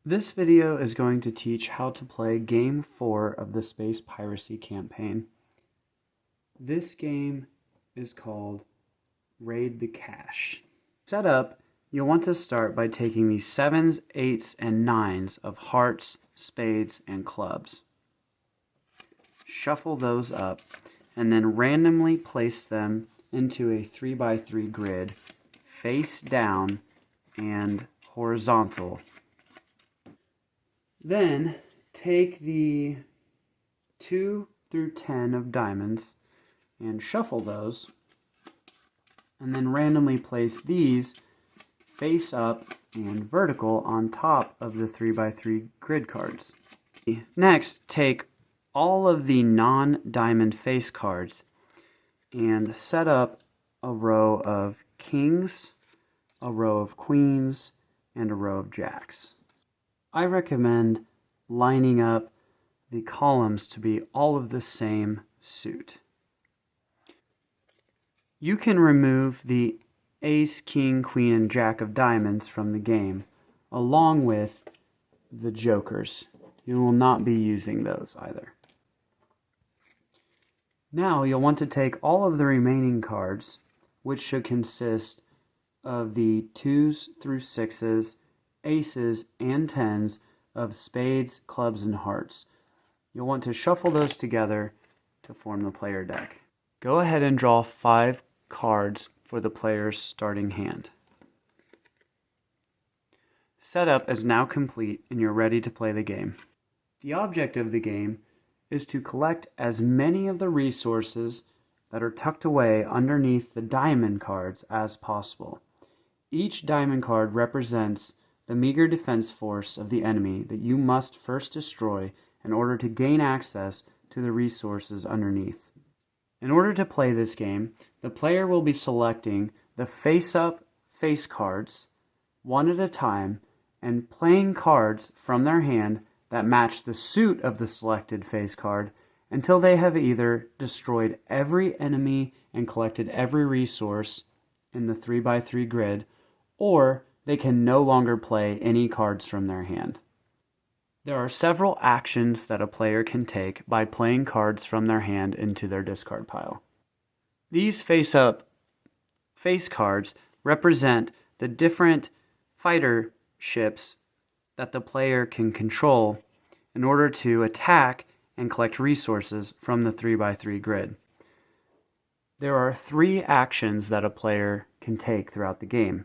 This video is going to teach how to play Game 4 of the Space Piracy campaign. This game is called Raid the Cache. Setup, you'll want to start by taking the 7s, 8s, and 9s of hearts, spades, and clubs. Shuffle those up, and then randomly place them into a 3x3 grid, face down and horizontal. Then take the 2 through 10 of diamonds and shuffle those, and then randomly place these face up and vertical on top of the 3x3 grid cards. Next, take all of the non-diamond face cards and set up a row of kings, a row of queens, and a row of jacks. I recommend lining up the columns to be all of the same suit. You can remove the ace, king, queen, and jack of diamonds from the game, along with the jokers. You will not be using those either. Now you'll want to take all of the remaining cards, which should consist of the 2s through 6s, aces, and 10s of spades, clubs, and hearts. You'll want to shuffle those together to form the player deck. Go ahead and draw 5 cards for the player's starting hand. Setup is now complete and you're ready to play the game. The object of the game is to collect as many of the resources that are tucked away underneath the diamond cards as possible. Each diamond card represents the meager defense force of the enemy that you must first destroy in order to gain access to the resources underneath. In order to play this game, the player will be selecting the face-up face cards one at a time and playing cards from their hand that match the suit of the selected face card until they have either destroyed every enemy and collected every resource in the 3x3 grid, or they can no longer play any cards from their hand. There are several actions that a player can take by playing cards from their hand into their discard pile. These face-up face cards represent the different fighter ships that the player can control in order to attack and collect resources from the 3x3 grid. There are 3 actions that a player can take throughout the game.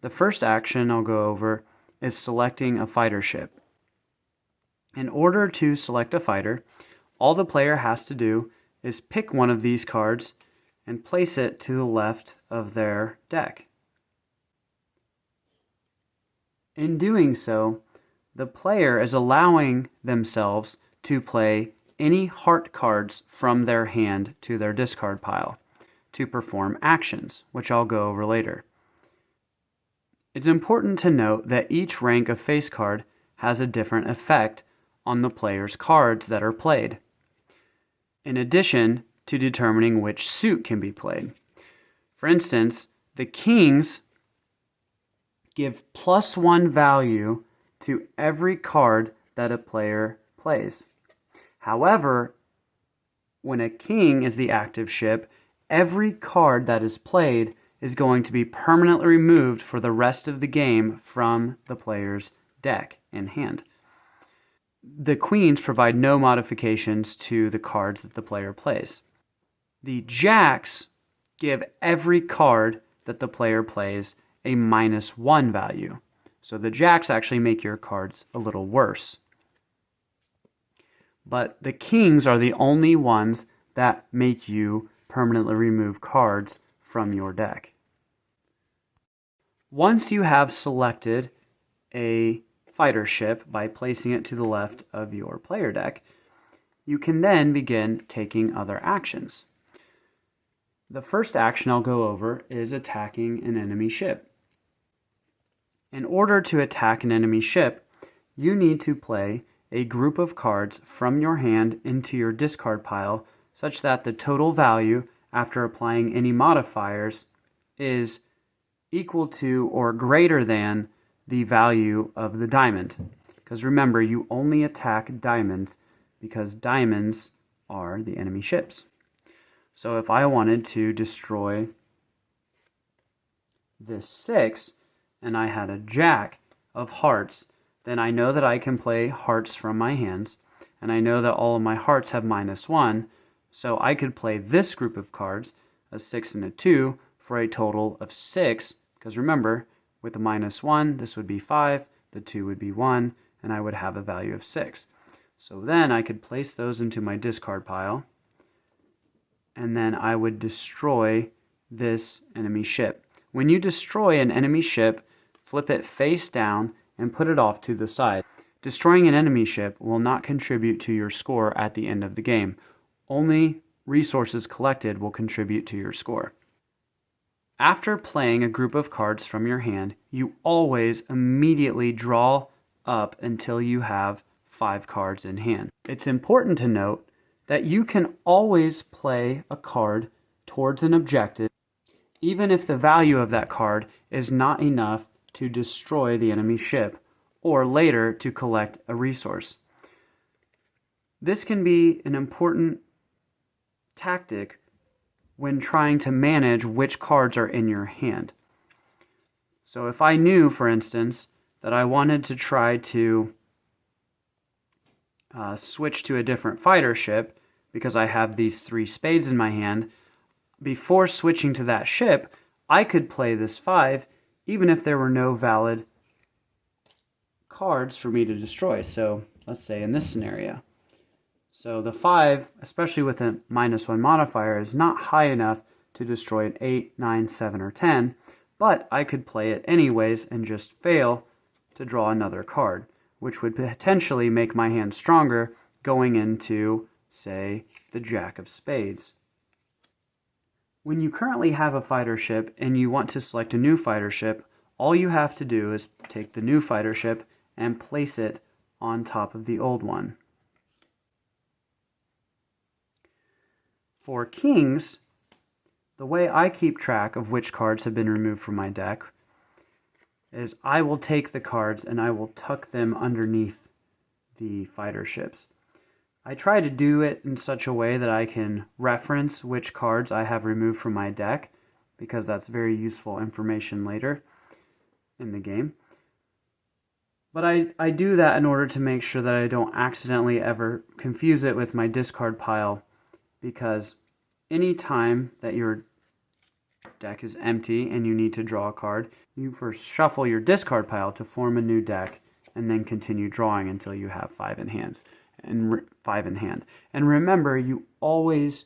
The first action I'll go over is selecting a fighter ship. In order to select a fighter, all the player has to do is pick one of these cards and place it to the left of their deck. In doing so, the player is allowing themselves to play any heart cards from their hand to their discard pile to perform actions, which I'll go over later. It's important to note that each rank of face card has a different effect on the player's cards that are played, in addition to determining which suit can be played. For instance, the kings give +1 value to every card that a player plays. However, when a king is the active ship, every card that is played is going to be permanently removed for the rest of the game from the player's deck and hand. The queens provide no modifications to the cards that the player plays. The jacks give every card that the player plays a -1 value. So the jacks actually make your cards a little worse. But the kings are the only ones that make you permanently remove cards from your deck. Once you have selected a fighter ship by placing it to the left of your player deck, you can then begin taking other actions. The first action I'll go over is attacking an enemy ship. In order to attack an enemy ship, you need to play a group of cards from your hand into your discard pile such that the total value after applying any modifiers is equal to or greater than the value of the diamond. because remember, you only attack diamonds because diamonds are the enemy ships. So if I wanted to destroy this 6 and I had a jack of hearts, then I know that I can play hearts from my hands, and I know that all of my hearts have -1, so I could play this group of cards, a 6 and a 2, for a total of 6, because remember, with a -1, this would be 5, the 2 would be 1, and I would have a value of 6. So then I could place those into my discard pile, and then I would destroy this enemy ship. When you destroy an enemy ship, flip it face down and put it off to the side. Destroying an enemy ship will not contribute to your score at the end of the game. Only resources collected will contribute to your score. After playing a group of cards from your hand, you always immediately draw up until you have 5 cards in hand. It's important to note that you can always play a card towards an objective, even if the value of that card is not enough to destroy the enemy ship, or later to collect a resource. This can be an important tactic when trying to manage which cards are in your hand. So if I knew, for instance, that I wanted to try to switch to a different fighter ship because I have these 3 spades in my hand, before switching to that ship, I could play this 5 even if there were no valid cards for me to destroy. So let's say in this scenario. So the 5, especially with a -1 modifier, is not high enough to destroy an 8, 9, 7, or 10, but I could play it anyways and just fail to draw another card, which would potentially make my hand stronger going into, say, the Jack of Spades. When you currently have a fighter ship and you want to select a new fighter ship, all you have to do is take the new fighter ship and place it on top of the old one. For kings, the way I keep track of which cards have been removed from my deck is I will take the cards and I will tuck them underneath the fighter ships. I try to do it in such a way that I can reference which cards I have removed from my deck, because that's very useful information later in the game. But I do that in order to make sure that I don't accidentally ever confuse it with my discard pile, because any time that your deck is empty and you need to draw a card, you first shuffle your discard pile to form a new deck and then continue drawing until you have 5 in hand. And remember, you always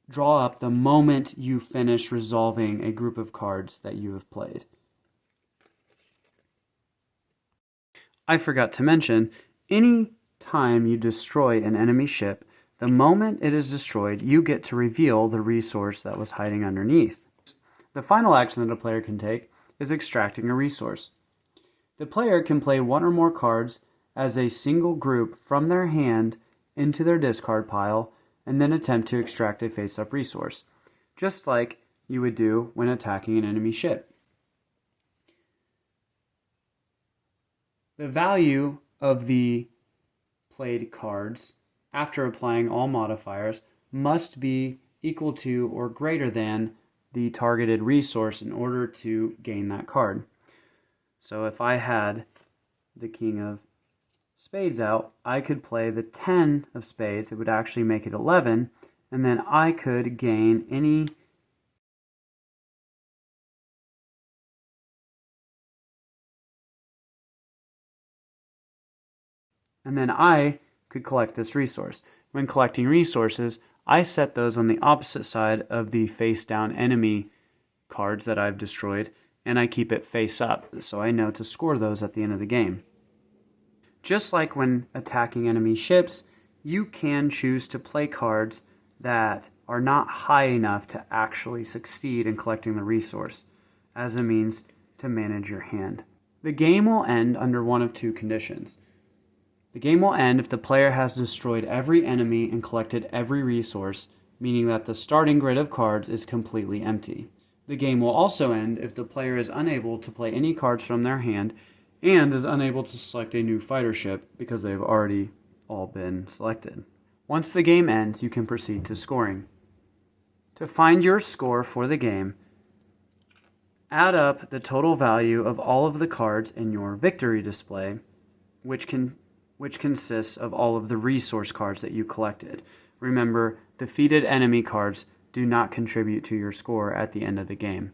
draw up the moment you finish resolving a group of cards that you have played. I forgot to mention, any time you destroy an enemy ship, the moment it is destroyed, you get to reveal the resource that was hiding underneath. The final action that a player can take is extracting a resource. The player can play 1 or more cards as a single group from their hand into their discard pile and then attempt to extract a face-up resource, just like you would do when attacking an enemy ship. The value of the played cards after applying all modifiers must be equal to or greater than the targeted resource in order to gain that card. So if I had the King of Spades out, I could play the 10 of spades. It would actually make it 11, and then I could gain any and then I could collect this resource. When collecting resources, I set those on the opposite side of the face down enemy cards that I've destroyed, and I keep it face up so I know to score those at the end of the game. Just like when attacking enemy ships, you can choose to play cards that are not high enough to actually succeed in collecting the resource as a means to manage your hand. The game will end under one of 2 conditions. The game will end if the player has destroyed every enemy and collected every resource, meaning that the starting grid of cards is completely empty. The game will also end if the player is unable to play any cards from their hand and is unable to select a new fighter ship because they've already all been selected. Once the game ends, you can proceed to scoring. To find your score for the game, add up the total value of all of the cards in your victory display, which consists of all of the resource cards that you collected. Remember, defeated enemy cards do not contribute to your score at the end of the game.